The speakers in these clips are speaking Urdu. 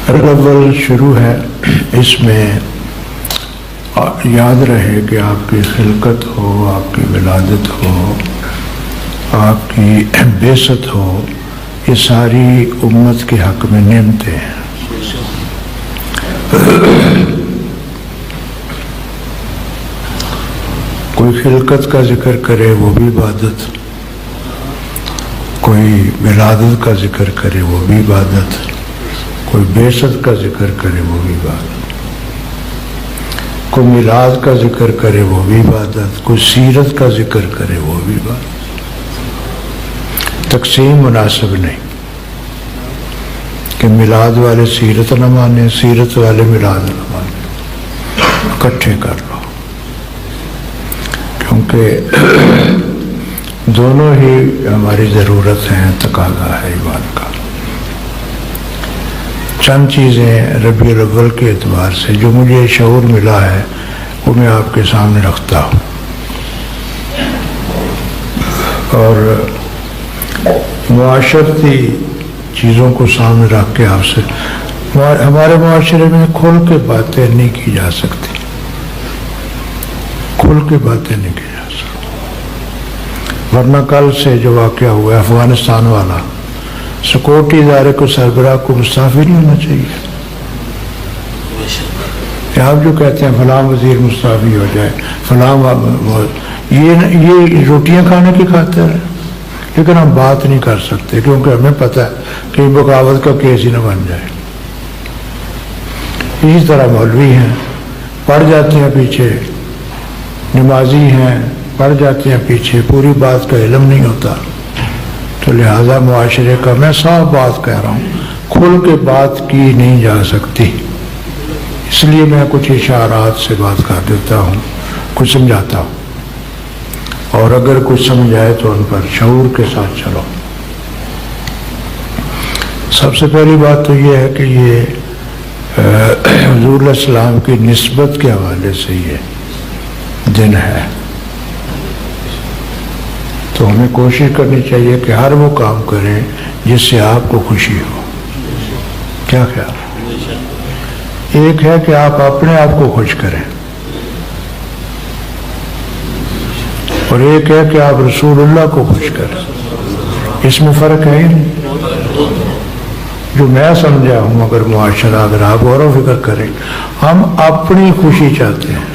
ربیع الاول شروع ہے، اس میں یاد رہے کہ آپ کی خلقت ہو، آپ کی ولادت ہو، آپ کی بعثت ہو، یہ ساری امت کے حق میں نعمتیں ہیں۔ کوئی خلقت کا ذکر کرے وہ بھی عبادت، کوئی ولادت کا ذکر کرے وہ بھی عبادت، کوئی بعثت کا ذکر کرے وہ بھی عبادت، کوئی میلاد کا ذکر کرے وہ بھی عبادت، کوئی سیرت کا ذکر کرے وہ بھی عبادت۔ تقسیم مناسب نہیں کہ میلاد والے سیرت نہ مانے، سیرت والے میلاد نہ مانے، اکٹھے کر لو، کیونکہ دونوں ہی ہماری ضرورت ہیں، تقاضا ہے ایمان کا۔ چند چیزیں ربیع الاول کے اعتبار سے جو مجھے شعور ملا ہے وہ میں آپ کے سامنے رکھتا ہوں، اور معاشرتی چیزوں کو سامنے رکھ کے آپ سے، ہمارے معاشرے میں کھل کے باتیں نہیں کی جا سکتی، کھل کے باتیں نہیں کی جا سکتی، ورنہ کل سے جو واقعہ ہوا ہے افغانستان والا، سیکورٹی ادارے کو سربراہ کو مستعفی نہیں ہونا چاہیے۔ آپ جو کہتے ہیں فلاں وزیر مستعفی ہو جائے، فلاں یہ روٹیاں کھانے کی خاطر ہے، لیکن ہم بات نہیں کر سکتے کیونکہ ہمیں پتہ ہے کہ بغاوت کا کیس ہی نہ بن جائے۔ اسی طرح مولوی ہیں، پڑھ جاتے ہیں پیچھے، نمازی ہیں، پڑھ جاتے ہیں پیچھے، پوری بات کا علم نہیں ہوتا، تو لہذا معاشرے کا میں صاف بات کہہ رہا ہوں، کھل کے بات کی نہیں جا سکتی، اس لیے میں کچھ اشارات سے بات کر دیتا ہوں، کچھ سمجھاتا ہوں، اور اگر کچھ سمجھ آئے تو ان پر شعور کے ساتھ چلو۔ سب سے پہلی بات تو یہ ہے کہ یہ حضور علیہ السلام کی نسبت کے حوالے سے یہ دن ہے، تو ہمیں کوشش کرنی چاہیے کہ ہر وہ کام کریں جس سے آپ کو خوشی ہو۔ کیا خیال ہے؟ ایک ہے کہ آپ اپنے آپ کو خوش کریں، اور ایک ہے کہ آپ رسول اللہ کو خوش کریں، اس میں فرق ہے ہی نہیں۔ جو میں سمجھا ہوں، اگر معاشرہ، اگر آپ غور و فکر کریں، ہم اپنی خوشی چاہتے ہیں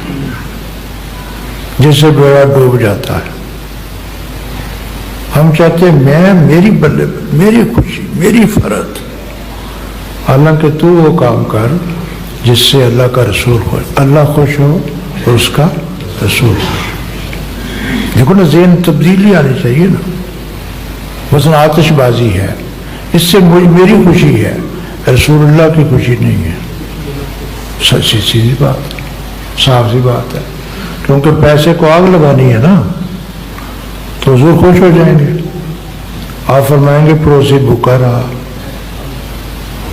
جس سے گویا ڈوب جاتا ہے۔ ہم چاہتے ہیں میری بلے، میری خوشی، میری فرد، حالانکہ تو وہ کام کر جس سے اللہ کا رسول خوش، اللہ خوش ہو اور اس کا رسول خوش۔ دیکھو نا، ذہن تبدیلی آنی چاہیے نا۔ مثلا آتش بازی ہے، اس سے میری خوشی ہے، رسول اللہ کی خوشی نہیں ہے، سچی سیدھی بات، صاف سی بات ہے، کیونکہ پیسے کو آگ لگانی ہے نا، تو حضور خوش ہو جائیں گے، آپ فرمائیں گے پڑوسی بھوکا رہا۔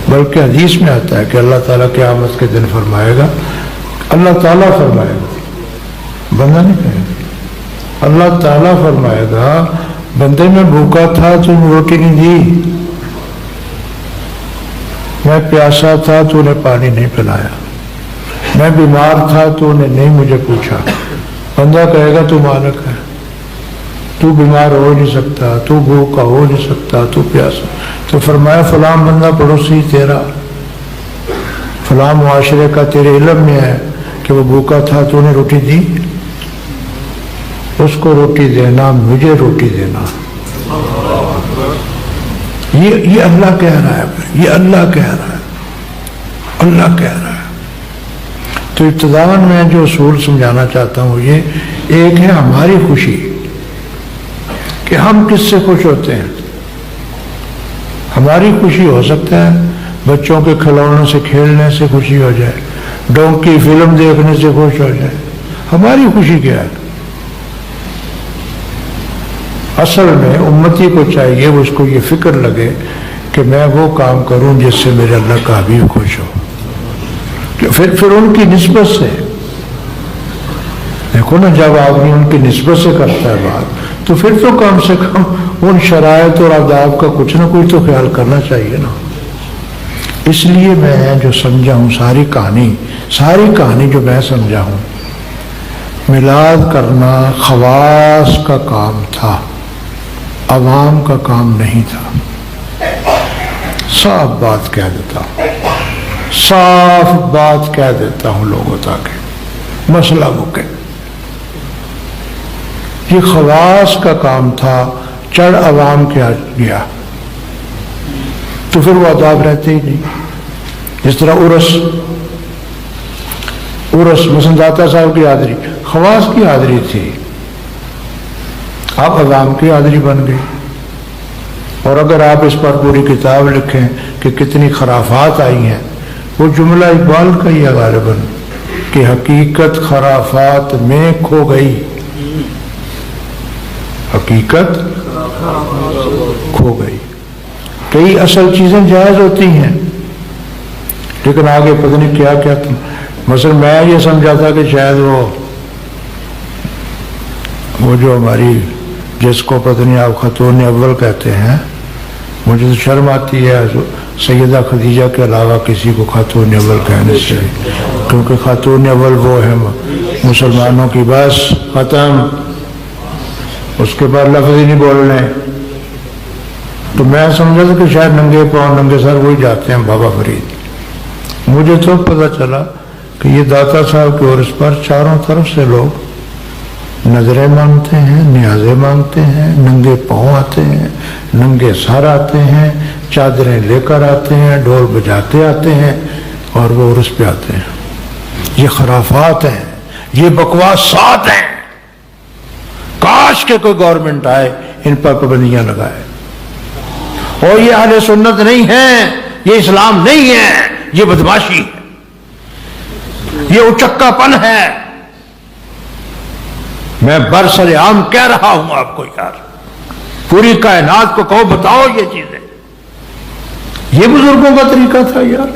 بلکہ حدیث میں آتا ہے کہ اللہ تعالیٰ قیامت کے دن فرمائے گا، اللہ تعالیٰ فرمائے گا، بندہ نہیں کہے گا، اللہ تعالیٰ فرمائے گا بندے میں بھوکا تھا تو نے روٹی نہیں دی، میں پیاسا تھا تو نے پانی نہیں پلایا، میں بیمار تھا تو نے نہیں مجھے پوچھا۔ بندہ کہے گا تو مالک ہے، تو بیمار ہو نہیں سکتا، تو بھوکا ہو نہیں سکتا، تو پیاسا۔ تو فرمایا فلاں بندہ پڑوسی تیرا، فلاں معاشرے کا تیرے علم میں ہے کہ وہ بھوکا تھا تو نے روٹی دی، اس کو روٹی دینا، مجھے روٹی دینا۔ یہ اللہ کہہ رہا ہے، یہ اللہ کہہ رہا ہے، اللہ کہہ رہا ہے۔ تو ابتداءً میں جو اصول سمجھانا چاہتا ہوں یہ ایک ہے ہماری خوشی، کہ ہم کس سے خوش ہوتے ہیں۔ ہماری خوشی ہو سکتا ہے بچوں کے کھلونوں سے کھیلنے سے خوشی ہو جائے، ڈونکی فلم دیکھنے سے خوش ہو جائے، ہماری خوشی کیا ہے؟ اصل میں امتی کو چاہیے اس کو یہ فکر لگے کہ میں وہ کام کروں جس سے میرے اللہ کا حبیب خوش ہو، پھر ان کی نسبت سے دیکھو نا، جب آدمی ان کی نسبت سے کرتا ہے بات تو پھر تو کم سے کم ان شرائط اور آداب کا کچھ نہ کچھ تو خیال کرنا چاہیے نا۔ اس لیے میں جو سمجھا ہوں ساری کہانی جو میں سمجھا ہوں، میلاد کرنا خواص کا کام تھا، عوام کا کام نہیں تھا۔ صاف بات کہہ دیتا ہوں لوگوں تاکہ مسئلہ مکے۔ یہ خواص کا کام تھا، چڑھ عوام کے گیا تو پھر وہ آداب رہتے ہی نہیں۔ جس طرح عرس مثلا داتا صاحب کی حاضری خواص کی حاضری تھی، اب عوام کی حاضری بن گئی۔ اور اگر آپ اس پر پوری کتاب لکھیں کہ کتنی خرافات آئی ہیں، وہ جملہ اقبال کا ہی ہے غالباً کہ حقیقت خرافات میں کھو گئی، حقیقت کھو گئی۔ کئی اصل چیزیں جائز ہوتی ہیں لیکن آگے پتہ نہیں کیا کیا تھا۔ مثلا میں یہ سمجھا تھا کہ شاید وہ جو ہماری جس کو پتہ نہیں آپ خاتون اول کہتے ہیں، مجھے تو شرم آتی ہے سیدہ خدیجہ کے علاوہ کسی کو خاتون اول کہنے سے، کیونکہ خاتون اول وہ ہے مسلمانوں کی بس ختم، اس کے بعد لفظ ہی نہیں بولنے۔ تو میں سمجھا تھا کہ شاید ننگے پاؤں ننگے سر وہی جاتے ہیں بابا فرید۔ مجھے تو پتہ چلا کہ یہ داتا صاحب کے عرس پر چاروں طرف سے لوگ نظریں مانگتے ہیں، نیازیں مانگتے ہیں، ننگے پاؤں آتے ہیں، ننگے سر آتے ہیں، چادریں لے کر آتے ہیں، ڈھول بجاتے آتے ہیں اور وہ عرس پہ آتے ہیں۔ یہ خرافات ہیں، یہ بکواسات ہیں۔ کاش کہ کوئی گورنمنٹ آئے ان پر پابندیاں لگائے۔ اور یہ اہل سنت نہیں ہے، یہ اسلام نہیں ہے، یہ بدماشی ہے، یہ اچکا پن ہے۔ میں برسر عام کہہ رہا ہوں آپ کو یار، پوری کائنات کو کہو بتاؤ یہ چیزیں۔ یہ بزرگوں کا طریقہ تھا یار۔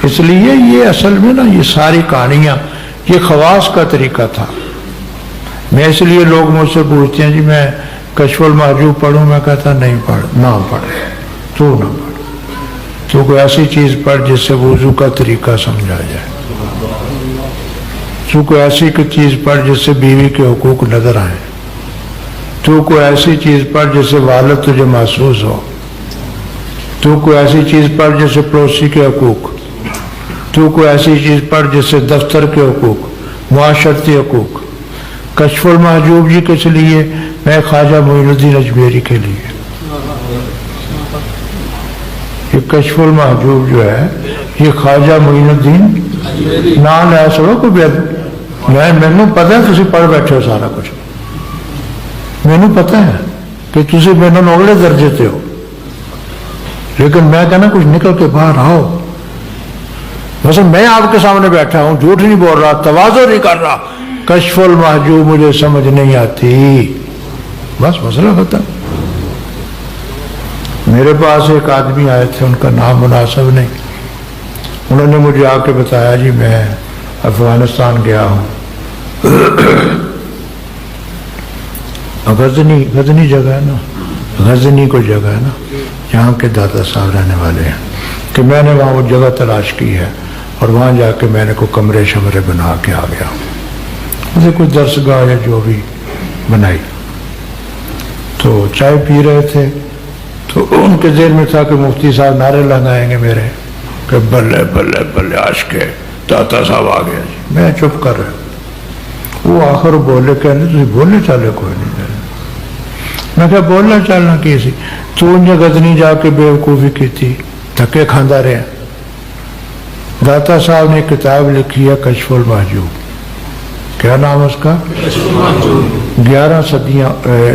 اس لیے یہ اصل میں نا یہ ساری کہانیاں یہ خواص کا طریقہ تھا۔ میں اس لیے لوگ مجھ سے پوچھتے ہیں جی میں کشف المحجوب پڑھوں، میں کہتا نہیں پڑھ، نہ پڑھ، تو نہ پڑھ، تو کوئی ایسی چیز پڑھ جس سے وضو کا طریقہ سمجھا جائے، تو کوئی ایسی چیز پڑھ جس سے بیوی کے حقوق نظر آئیں، تو کوئی ایسی چیز پڑھ جس سے والد تجھے محسوس ہو، تو کوئی ایسی چیز پڑھ جس سے پڑوسی کے حقوق، تو کوئی ایسی چیز پڑھ جس سے دفتر کے حقوق، معاشرتی حقوق۔ کشف المحجوب جی کس لیے؟ میں خواجہ معین الدین اجمیری کے لیے۔ یہ کشف المحجوب جو ہے یہ خواجہ معین الدین نام ہے سڑو کو مینوں پتہ ہے تسی پڑھ بیٹھے ہو سارا کچھ، مینوں پتہ ہے کہ تسی مینوں اگلے درجے تے ہو، لیکن میں کہنا کچھ نکل کے باہر آؤ۔ مثلا میں آپ کے سامنے بیٹھا ہوں، جھوٹ نہیں بول رہا، تواضع نہیں کر رہا، کشف المحجوب مجھے سمجھ نہیں آتی، بس مسئلہ ختم۔ میرے پاس ایک آدمی آئے تھے، ان کا نام مناسب نہیں، انہوں نے مجھے آ کے بتایا جی میں افغانستان گیا ہوں، غزنی جگہ ہے نا، غزنی کو جگہ ہے نا جہاں کے دادا صاحب رہنے والے ہیں، کہ میں نے وہاں وہ جگہ تلاش کی ہے اور وہاں جا کے میں نے کوئی کمرے شمرے بنا کے آ گیا، مجھے کوئی درسگاہ یا جو بھی بنائی۔ تو چائے پی رہے تھے تو ان کے ذہن میں تھا کہ مفتی صاحب نعرے لگائیں گے میرے کہ بلے بلے بلے عاشق داتا صاحب آ گیا جی۔ میں چپ کر رہا، وہ آخر بولے کہنے تھی بولنے چالے کوئی نہیں، میں کہا بولنا چالنا کی سی تو انہیں غزنی جا کے بیوقوفی کی تھی، دھکے کھاندہ رہے۔ داتا صاحب نے کتاب لکھی ہے کشف المحجوب، کیا نام ہے اس کا؟ 11 صدیاں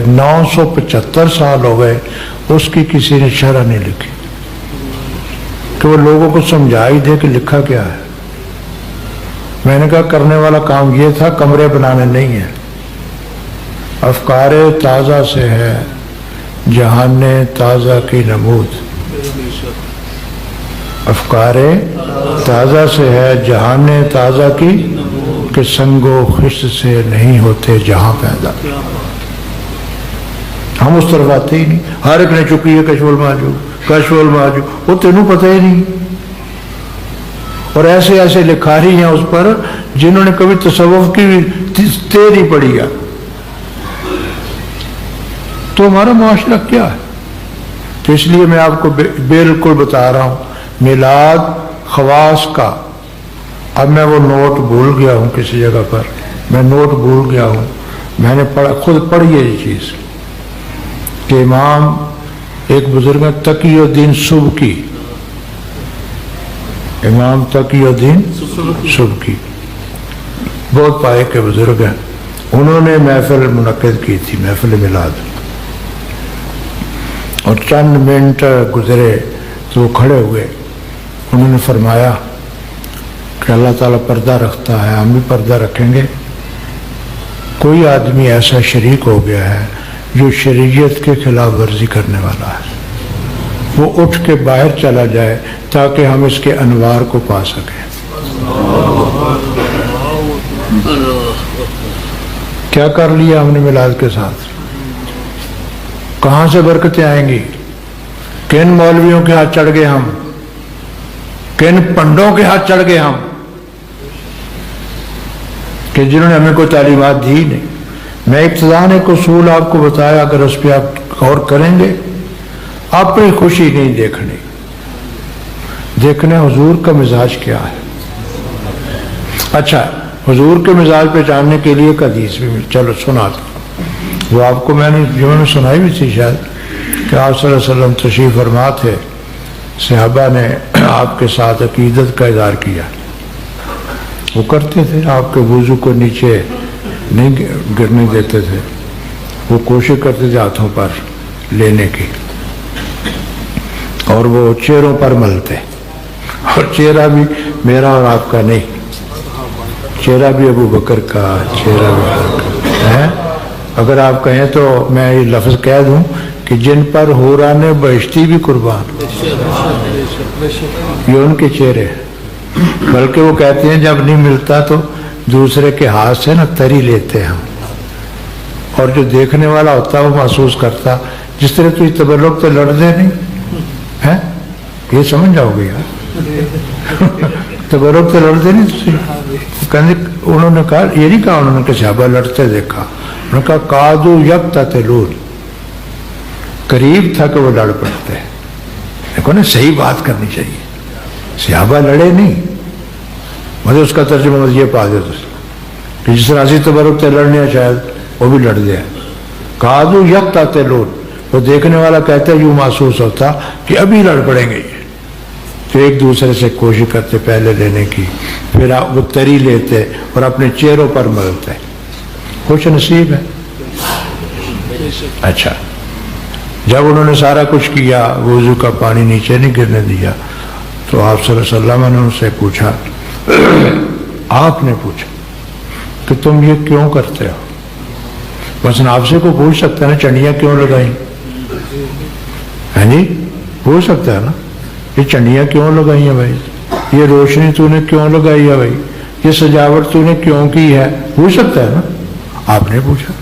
975 سال ہو گئے اس کی کسی نے شرح نہیں لکھی کہ وہ لوگوں کو سمجھا ہی دے کہ لکھا کیا ہے۔ میں نے کہا کرنے والا کام یہ تھا، کمرے بنانے نہیں ہے۔ افکار تازہ سے ہے جہان تازہ کی نمود، افکار تازہ سے ہے جہان تازہ کی، کہ سنگ و خشت سے نہیں ہوتے جہاں پیدا۔ ہم اس طرف آتے ہی نہیں، ہر ایک نے چکی ہے کشف المحجوب، کشف المحجوب، وہ تینوں پتہ ہی نہیں، اور ایسے ایسے لکھاری ہیں اس پر جنہوں نے کبھی تصوف کی تیر ہی پڑی ہے. تو ہمارا معاشرہ کیا ہے؟ تو اس لیے میں آپ کو بالکل بتا رہا ہوں، میلاد خواص کا. اب میں وہ نوٹ بھول گیا ہوں، کسی جگہ پر میں نوٹ بھول گیا ہوں، میں نے خود پڑھی ہے یہ چیز کہ امام ایک بزرگ ہیں تقی الدین سبکی، امام تقی الدین سبکی بہت پائے کے بزرگ ہیں. انہوں نے محفل منعقد کی تھی، محفل میلاد، اور چند منٹ گزرے تو وہ کھڑے ہوئے. انہوں نے فرمایا کہ اللہ تعالیٰ پردہ رکھتا ہے، ہم بھی پردہ رکھیں گے. کوئی آدمی ایسا شریک ہو گیا ہے جو شریعت کے خلاف ورزی کرنے والا ہے، وہ اٹھ کے باہر چلا جائے تاکہ ہم اس کے انوار کو پا سکیں. کیا کر لیا ہم نے میلاد کے ساتھ؟ کہاں سے برکتیں آئیں گی؟ کن مولویوں کے ہاتھ چڑھ گئے ہم، کن پنڈوں کے ہاتھ چڑھ گئے ہم کہ جنہوں نے ہمیں کوئی تعلیمات دی نہیں. میں ابتداءً ایک اصول آپ کو بتایا، اگر اس پہ آپ غور کریں گے، اپنی خوشی نہیں دیکھنی، دیکھنے حضور کا مزاج کیا ہے. اچھا، حضور کے مزاج پہ جاننے کے لیے ایک حدیث بھی چلو سنا دو. وہ آپ کو میں نے سنائی بھی تھی شاید، کہ آپ صلی اللہ علیہ وسلم تشریف فرما تھے، صحابہ نے آپ کے ساتھ عقیدت کا اظہار کیا. وہ کرتے تھے، آپ کے وضو کو نیچے نہیں گرنے دیتے تھے، وہ کوشش کرتے تھے ہاتھوں پر لینے کی، اور وہ چہروں پر ملتے. اور چہرہ بھی میرا اور آپ کا نہیں، چہرہ بھی ابو بکر کا، چہرہ بھی عمر کا ہے. اگر آپ کہیں تو میں یہ لفظ کہہ دوں کہ جن پر حوران بہشتی بھی قربان، یہ ان کے چہرے. بلکہ وہ کہتے ہیں جب نہیں ملتا تو دوسرے کے ہاتھ سے نا تری لیتے ہم، اور جو دیکھنے والا ہوتا وہ محسوس کرتا جس طرح تو تبرک تو لڑتے نہیں ہے، یہ سمجھ جاؤ گے یار. تبرک تو لڑتے نہیں. انہوں نے کہا، یہ نہیں کہا انہوں نے کہ صحابہ لڑتے دیکھا، انہوں نے کہا قادو یقتتلون، قریب تھا کہ وہ لڑ پڑتے. دیکھو نا، صحیح بات کرنی چاہیے. صحابہ لڑے نہیں، مجھے اس کا ترجمہ یہ پا دے کہ جس طرح تبرک سے لڑنے شاید وہ بھی لڑ گیا. قادو یقتتلون، وہ دیکھنے والا کہتا ہے یوں محسوس ہوتا کہ ابھی لڑ پڑیں گے. تو ایک دوسرے سے کوشش کرتے پہلے لینے کی، پھر وہ تری لیتے اور اپنے چہروں پر ملتے. خوش نصیب ہے. اچھا، جب انہوں نے سارا کچھ کیا، وضو کا پانی نیچے نہیں گرنے دیا، تو آپ صلی اللہ علیہ وسلم نے ان سے پوچھا، آپ نے پوچھا کہ تم یہ کیوں کرتے ہو؟ بس آپ سے کو پوچھ سکتا ہے نا، چنڈیاں کیوں لگائیں؟ ہے جی، پوچھ سکتا ہے نا، یہ چنڈیاں کیوں لگائی ہیں بھائی، یہ روشنی تو نے کیوں لگائی ہے بھائی، یہ سجاوٹ تو نے کیوں کی ہے؟ پوچھ سکتا ہے نا. آپ نے پوچھا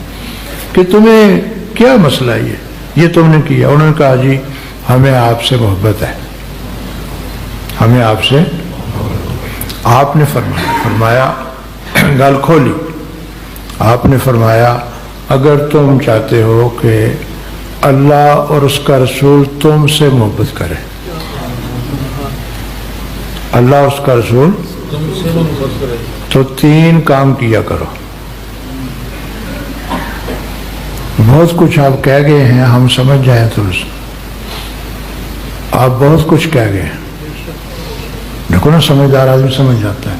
کہ تمہیں کیا مسئلہ ہے یہ تم نے کیا؟ انہوں نے کہا جی ہمیں آپ سے محبت ہے، ہمیں آپ سے. آپ نے فرمایا گل کھولی. آپ نے فرمایا اگر تم چاہتے ہو کہ اللہ اور اس کا رسول تم سے محبت کرے، اللہ اور اس کا رسول، تو 3 کام کیا کرو. بہت کچھ آپ کہہ گئے ہیں، ہم سمجھ جائیں تو آپ بہت کچھ کہہ گئے ہیں. دیکھو نا، سمجھدار آدمی سمجھ جاتا ہے.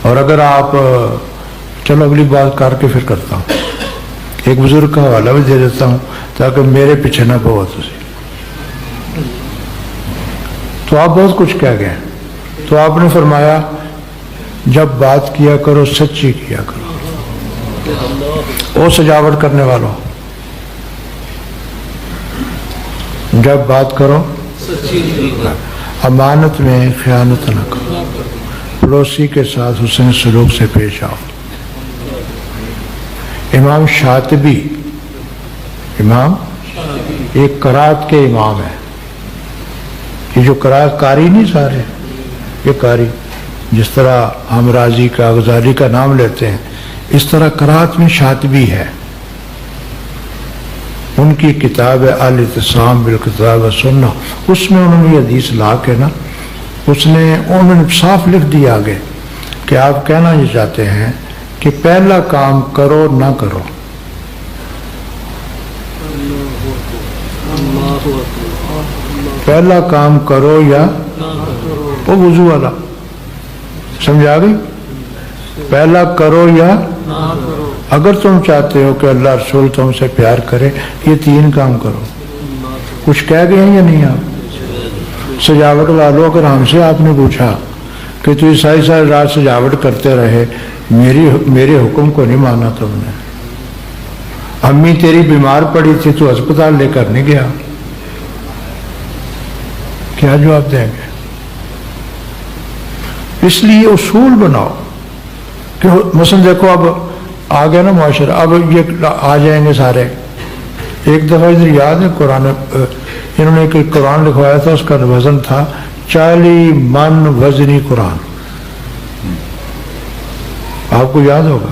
اور اگر آپ، چلو اگلی بات کر کے پھر کرتا ہوں، ایک بزرگ کا حوالہ بھی دے دیتا ہوں تاکہ میرے پیچھے نہ بہت اسی. تو آپ بہت کچھ کہہ گئے. تو آپ نے فرمایا جب بات کیا کرو سچی کیا کرو. او سجاوٹ کرنے والوں، جب بات کرو امانت میں خیانت نہ کرو، پڑوسی کے ساتھ حسن سلوک سے پیش آؤ. امام شاطبی، امام ایک قرات کے امام ہے، یہ جو کاری نہیں سارے، یہ کاری، جس طرح ہم رازی کا غزالی کا نام لیتے ہیں، اس طرح قرات میں شاطبی ہے، ان کی کتاب ہے الاعتصام بالکتاب والسنہ، اس میں انہوں نے یہ حدیث لا کے نا، انہوں نے صاف لکھ دیا آگے کہ آپ کہنا یہ چاہتے ہیں کہ پہلا کام کرو نہ کرو، پہلا کام کرو یا وہ وضو والا، سمجھ آ گئی؟ پہلا کرو یا اگر تم چاہتے ہو کہ اللہ رسول تم سے پیار کرے، یہ 3 کام کرو۔ کچھ کہہ گئے ہیں یا نہیں؟ آپ سجاوٹ والو، اگر ہم سے آپ نے پوچھا کہ تو ساری رات سجاوٹ کرتے رہے، میرے حکم کو نہیں مانا تم نے، امی تیری بیمار پڑی تھی تو ہسپتال لے کر نہیں گیا، کیا جواب دیں گے؟ اس لیے اصول بناؤ کہ مثلا دیکھو اب آ گیا نا معاشرہ، اب یہ آ جائیں گے سارے۔ ایک دفعہ ادھر یاد ہے قرآن، انہوں نے ایک قرآن لکھوایا تھا، اس کا وزن تھا 40 من وزنی قرآن، آپ کو یاد ہوگا؟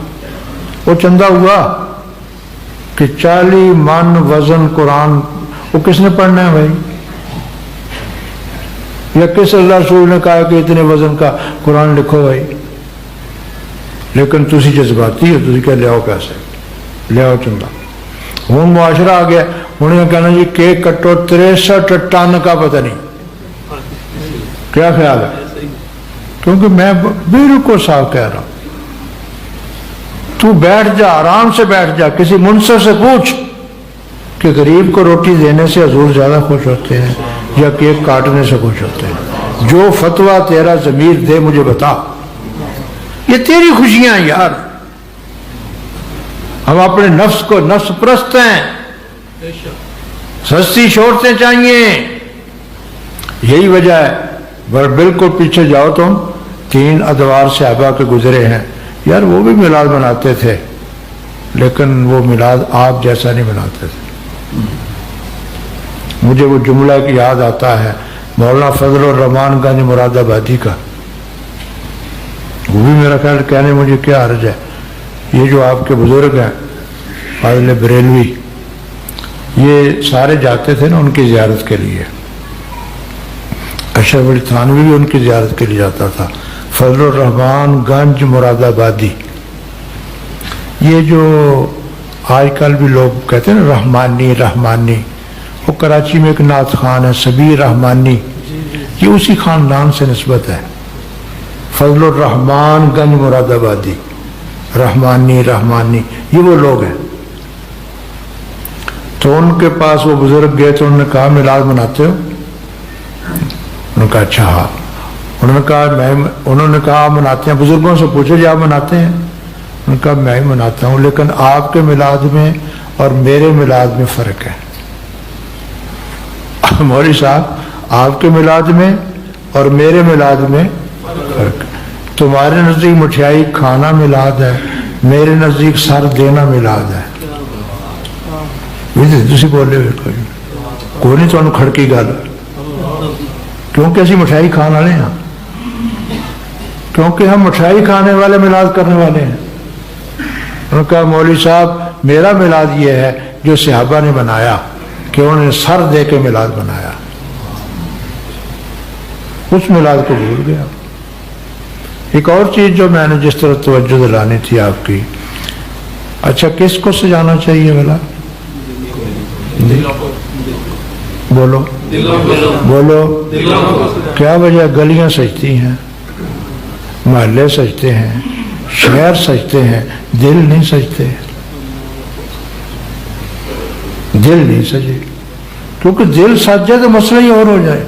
وہ چندہ ہوا کہ 40 من وزن قرآن، وہ کس نے پڑھنا ہے بھائی؟ یا کس اللہ رسول نے کہا کہ اتنے وزن کا قرآن لکھو بھائی؟ لیکن تسی جذباتی ہو، تسی کہہ لے آؤ پیسے، لے آؤ چندہ۔ ہوں معاشرہ آ گیا، انہوں نے کہنا جی کیک کٹو 63 ٹن کا، پتہ نہیں کیا خیال ہے؟ کیونکہ میں بالکل صاف کہہ رہا ہوں، تو بیٹھ جا، آرام سے بیٹھ جا، کسی منصف سے پوچھ کہ غریب کو روٹی دینے سے حضور زیادہ خوش ہوتے ہیں یا کیک کاٹنے سے خوش ہوتے ہیں؟ جو فتویٰ تیرا ضمیر دے مجھے بتا، یہ تیری خوشیاں یار۔ ہم اپنے نفس کو نفس پرست ہیں، سستی شہرتیں چاہیے، یہی وجہ ہے۔ بالکل پیچھے جاؤ تم، 3 ادوار صحابہ کے گزرے ہیں یار، وہ بھی میلاد مناتے تھے لیکن وہ میلاد آپ جیسا نہیں مناتے تھے۔ مجھے وہ جملہ کی یاد آتا ہے مولانا فضل الرحمان گنج مراد آبادی کا، وہ بھی میرا خیال کہنے مجھے کیا حرج ہے، یہ جو آپ کے بزرگ ہیں فاضل بریلوی، یہ سارے جاتے تھے نا ان کی زیارت کے لیے، اشرف علی تھانوی بھی ان کی زیارت کے لیے جاتا تھا، فضل الرحمان گنج مراد آبادی۔ یہ جو آج کل بھی لوگ کہتے ہیں نا رحمانی رحمانی، وہ کراچی میں ایک نعت خان ہے سبیر رحمانی، یہ اسی خاندان سے نسبت ہے، فضل الرحمان گنج مراد آبادی، رحمانی رحمانی، یہ وہ لوگ ہیں۔ تو ان کے پاس وہ بزرگ گئے تو انہوں نے کہا میلاد مناتے ہو؟ انہوں نے کہا اچھا ہاں۔ انہوں نے کہا آپ مناتے ہیں؟ بزرگوں سے پوچھو جی آپ مناتے ہیں؟ انہوں نے کہا میں ہی مناتا ہوں، لیکن آپ کے میلاد میں اور میرے میلاد میں فرق ہے۔ مولوی صاحب آپ کے میلاد میں اور میرے میلاد میں فرق ہے، تمہارے نزدیک مٹھائی کھانا میلاد ہے، میرے نزدیک سر دینا میلاد ہے۔ تسی بولے کوئی نہیں تمہیں کھڑکی گل، کیونکہ اسی مٹھائی کھانے والے ہیں، کیونکہ ہم مٹھائی کھانے والے میلاد کرنے والے ہیں۔ انہوں نے کہا مولوی صاحب میرا میلاد یہ ہے جو صحابہ نے بنایا کہ انہوں نے سر دے کے میلاد بنایا، اس میلاد کو بھول گیا۔ ایک اور چیز جو میں نے جس طرح توجہ دلانی تھی آپ کی، اچھا کس کو سجانا چاہیے بھلا؟ بولو بولو، کیا وجہ؟ گلیاں سجتی ہیں، محلے سجتے ہیں، شہر سجتے ہیں، دل نہیں سجتے، دل نہیں سجے، کیونکہ دل سج جائے تو مسئلہ ہی اور ہو جائے۔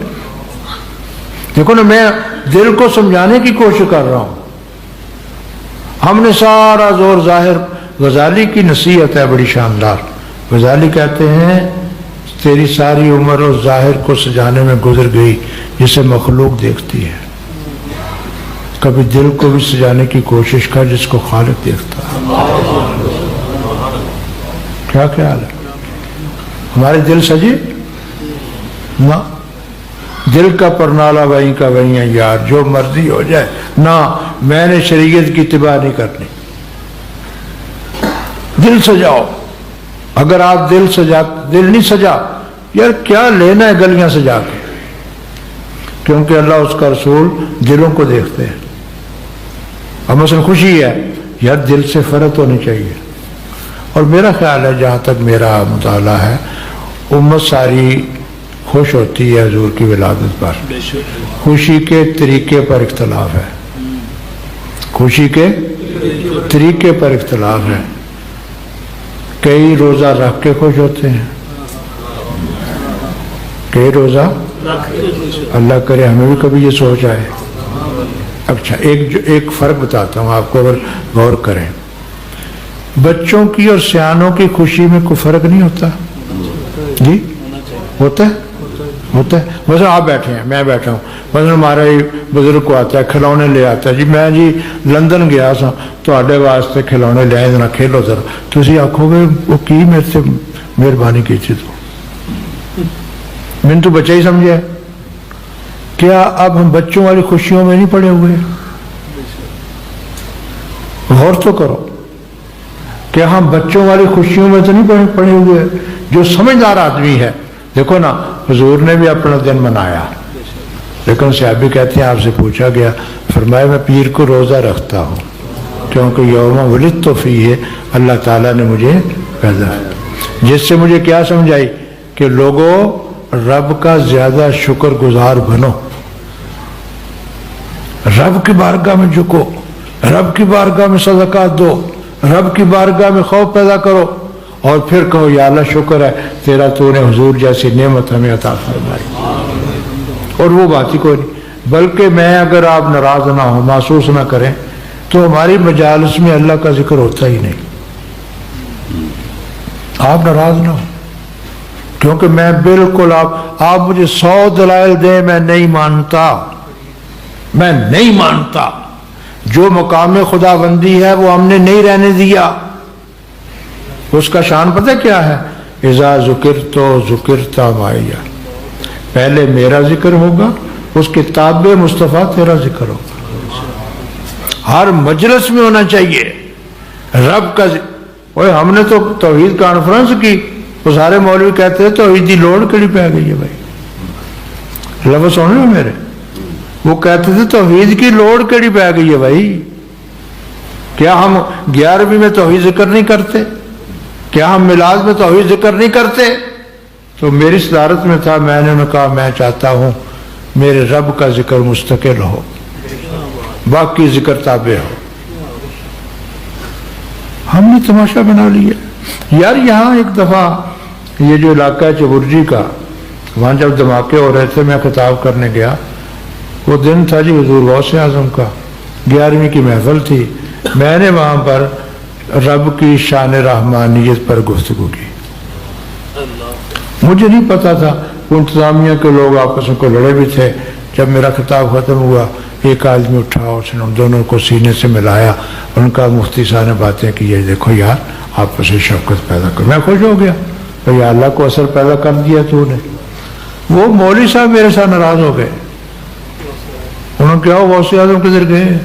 دیکھو نا میں دل کو سمجھانے کی کوشش کر رہا ہوں، ہم نے سارا زور ظاہر، غزالی کی نصیحت ہے بڑی شاندار، غزالی کہتے ہیں تیری ساری عمر اس ظاہر کو سجانے میں گزر گئی جسے مخلوق دیکھتی ہے، کبھی دل کو بھی سجانے کی کوشش کر جس کو خالق دیکھتا ہے۔ کیا خیال ہے؟ ہمارے دل سجے نہ، دل کا پرنالہ وہیں کا وہیں ہے یار، جو مرضی ہو جائے، نہ میں نے شریعت کی اتباع نہیں کرنی۔ دل سجاؤ، اگر آپ دل نہیں سجا، یار کیا لینا ہے گلیاں سجا کے، کیونکہ اللہ اس کا رسول دلوں کو دیکھتے ہیں۔ اب مثلا خوشی ہے، یار دل سے فرت ہونی چاہیے۔ اور میرا خیال ہے، جہاں تک میرا مطالعہ ہے، امت ساری خوش ہوتی ہے حضور کی ولادت پر۔ خوشی کے طریقے پر اختلاف ہے، خوشی کے طریقے پر اختلاف ہے۔ کئی روزہ رکھ کے خوش ہوتے ہیں، کئی روزہ، اللہ کرے ہمیں بھی کبھی یہ سوچ آئے۔ اچھا ایک فرق بتاتا ہوں آپ کو، اگر غور کریں، بچوں کی اور سیانوں کی خوشی میں کوئی فرق نہیں ہوتا؟ جی ہوتا ہے، ہوتا ہے۔ مثلا آپ بیٹھے ہیں، میں بیٹھا ہوں، مثلا ہمارا بزرگ کو آتا ہے کھلونے لے آتا ہے، جی میں جی لندن گیا سا تواڈے واسطے کھلونے لے آئے، ذرا کھیلو ذرا، تسی آکھو گے وہ کی میرے سے مہربانی کی تھی، تو میں تو بچہ ہی سمجھا۔ کیا اب ہم بچوں والی خوشیوں میں نہیں پڑے ہوئے؟ غور تو کرو، کیا ہم بچوں والی خوشیوں میں تو نہیں پڑے ہوئے؟ جو سمجھدار آدمی ہے، دیکھو نا حضور نے بھی اپنا دن منایا، لیکن صحابی کہتے ہیں آپ سے پوچھا گیا، فرمایا میں پیر کو روزہ رکھتا ہوں کیونکہ یوم ولدت فیہ اللہ تعالیٰ نے مجھے پیدا کیا۔ جس سے مجھے کیا سمجھ آئی کہ لوگوں رب کا زیادہ شکر گزار بنو، رب کی بارگاہ میں جھکو، رب کی بارگاہ میں صدقات دو، رب کی بارگاہ میں خوف پیدا کرو، اور پھر کہو یا اللہ شکر ہے تیرا تو نے حضور جیسی نعمت ہمیں عطا فرمائی۔ اور وہ بات ہی کوئی نہیں، بلکہ میں اگر آپ ناراض نہ ہو، محسوس نہ کریں، تو ہماری مجالس میں اللہ کا ذکر ہوتا ہی نہیں۔ آپ ناراض نہ ہو، کیونکہ میں بالکل آپ مجھے 100 دلائل دیں، میں نہیں مانتا، میں نہیں مانتا۔ جو مقام خدا بندی ہے وہ ہم نے نہیں رہنے دیا۔ اس کا شان پتہ کیا ہے؟ اذا ذکرت ذکرت معیا، پہلے میرا ذکر ہوگا، اس کے تابع مصطفیٰ تیرا ذکر ہوگا۔ ہر مجلس میں ہونا چاہیے رب کا ذکر۔ ہم نے تو توحید کانفرنس کی، وہ سارے مولوی کہتے ہیں توحید کی لوڑ کیڑی پہ گئی ہے بھائی، لفظ سن رہے ہو میرے؟ وہ کہتے تھے توحید کی لوڑ کیڑی پہ گئی ہے بھائی، کیا ہم 11ویں میں توحید ذکر نہیں کرتے؟ کیا ہم میلاد میں توحید ذکر نہیں کرتے؟ تو میری صدارت میں تھا، میں نے کہا میں چاہتا ہوں میرے رب کا ذکر مستقل ہو، باقی ذکر تابع ہو۔ ہم نے تماشا بنا لیا یار۔ یہاں ایک دفعہ یہ جو علاقہ ہے چبرجی کا، وہاں جب دھماکے ہو رہے تھے، میں خطاب کرنے گیا، وہ دن تھا جی حضور غوث اعظم کا، 11ویں کی محفل تھی، میں نے وہاں پر رب کی شان رحمانیت پر گفتگو کی۔ مجھے نہیں پتا تھا، انتظامیہ کے لوگ آپس میں کو لڑے بھی تھے۔ جب میرا خطاب ختم ہوا، ایک آدمی اٹھا، اس نے ان دونوں کو سینے سے ملایا، ان کا مفتی صاحب نے باتیں کی، یہ دیکھو یار آپس میں شفقت پیدا کر۔ میں خوش ہو گیا، یا اللہ کو اثر پیدا کر دیا تو نے۔ وہ مولوی صاحب میرے ساتھ ناراض ہو گئے، انہوں نے کہا غوث اعظم کدھر گئے؟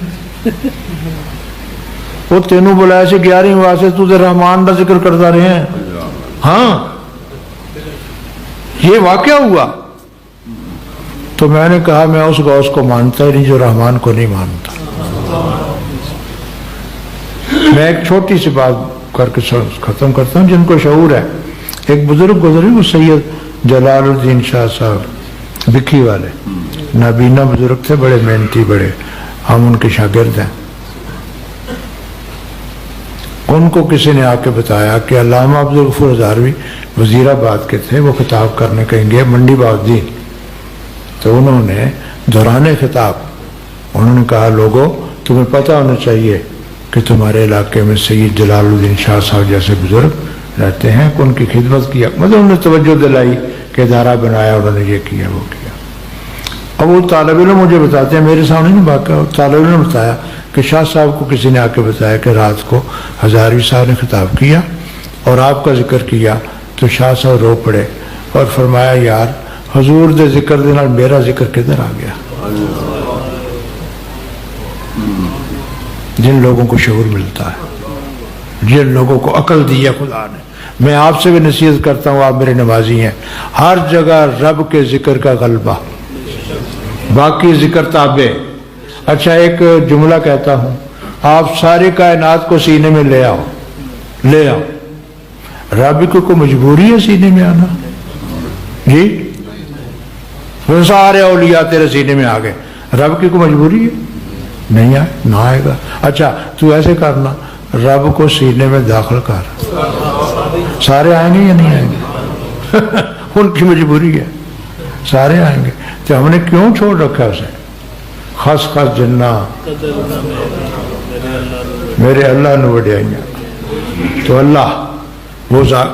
وہ تینوں بلایا سے 11ویں واسطے تو رحمان کا ذکر کرتا رہے ہیں۔ ہاں یہ واقعہ ہوا، تو میں نے کہا میں اس غوث کو مانتا ہی نہیں جو رحمان کو نہیں مانتا۔ میں ایک چھوٹی سی بات کر کے ختم کرتا ہوں، جن کو شعور ہے۔ ایک بزرگ گزرے، وہ سید جلال الدین شاہ صاحب بکھی والے، نابینا بزرگ تھے، بڑے محنتی، بڑے، ہم ان کے شاگرد ہیں۔ ان کو کسی نے آ کے بتایا کہ علامہ عبدالغفور ہزاروی وزیر آباد کے تھے، وہ خطاب کرنے کہیں گے منڈی باغدین، تو انہوں نے دوران خطاب انہوں نے کہا لوگوں تمہیں پتہ ہونا چاہیے کہ تمہارے علاقے میں سید جلال الدین شاہ صاحب جیسے بزرگ رہتے ہیں، کہ ان کی خدمت کیا، مطلب انہوں نے توجہ دلائی کہ ادارہ بنایا، انہوں نے یہ کیا وہ کیا۔ اب وہ طالب علم مجھے بتاتے ہیں، میرے سامنے نہیں واقعہ، طالب علم نے بتایا کہ شاہ صاحب کو کسی نے آ کے بتایا کہ رات کو ہزاروی صاحب نے خطاب کیا اور آپ کا ذکر کیا، تو شاہ صاحب رو پڑے اور فرمایا یار حضور دے ذکر دے نال میرا ذکر کدھر آ گیا؟ جن لوگوں کو شعور ملتا ہے، جن لوگوں کو عقل دی ہے خدا نے. میں آپ سے بھی نصیحت کرتا ہوں، آپ میرے نمازی ہیں، ہر جگہ رب کے ذکر کا غلبہ، باقی ذکر تابع. اچھا ایک جملہ کہتا ہوں، آپ ساری کائنات کو سینے میں لے آؤ، لے آؤ، رب کو کوئی مجبوری ہے سینے میں آنا؟ جی سارے اولیاء تیرے سینے میں آ گئے، رب کی کوئی مجبوری ہے؟ نہیں آئے، نہ آئے گا. اچھا تو ایسے کرنا، رب کو سینے میں داخل کر، سارے آئیں گے یا نہیں آئیں گے؟ ان کی مجبوری ہے، سارے آئیں گے. تو ہم نے کیوں چھوڑ رکھا اسے؟ خاص خاص جنہ میرے اللہ نے وڈیائیاں. تو اللہ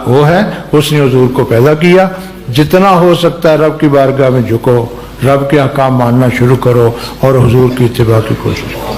وہ ہے، اس نے حضور کو پیدا کیا. جتنا ہو سکتا ہے رب کی بارگاہ میں جھکو، رب کے احکام ماننا شروع کرو اور حضور کی اتباع کی کوشش کرو.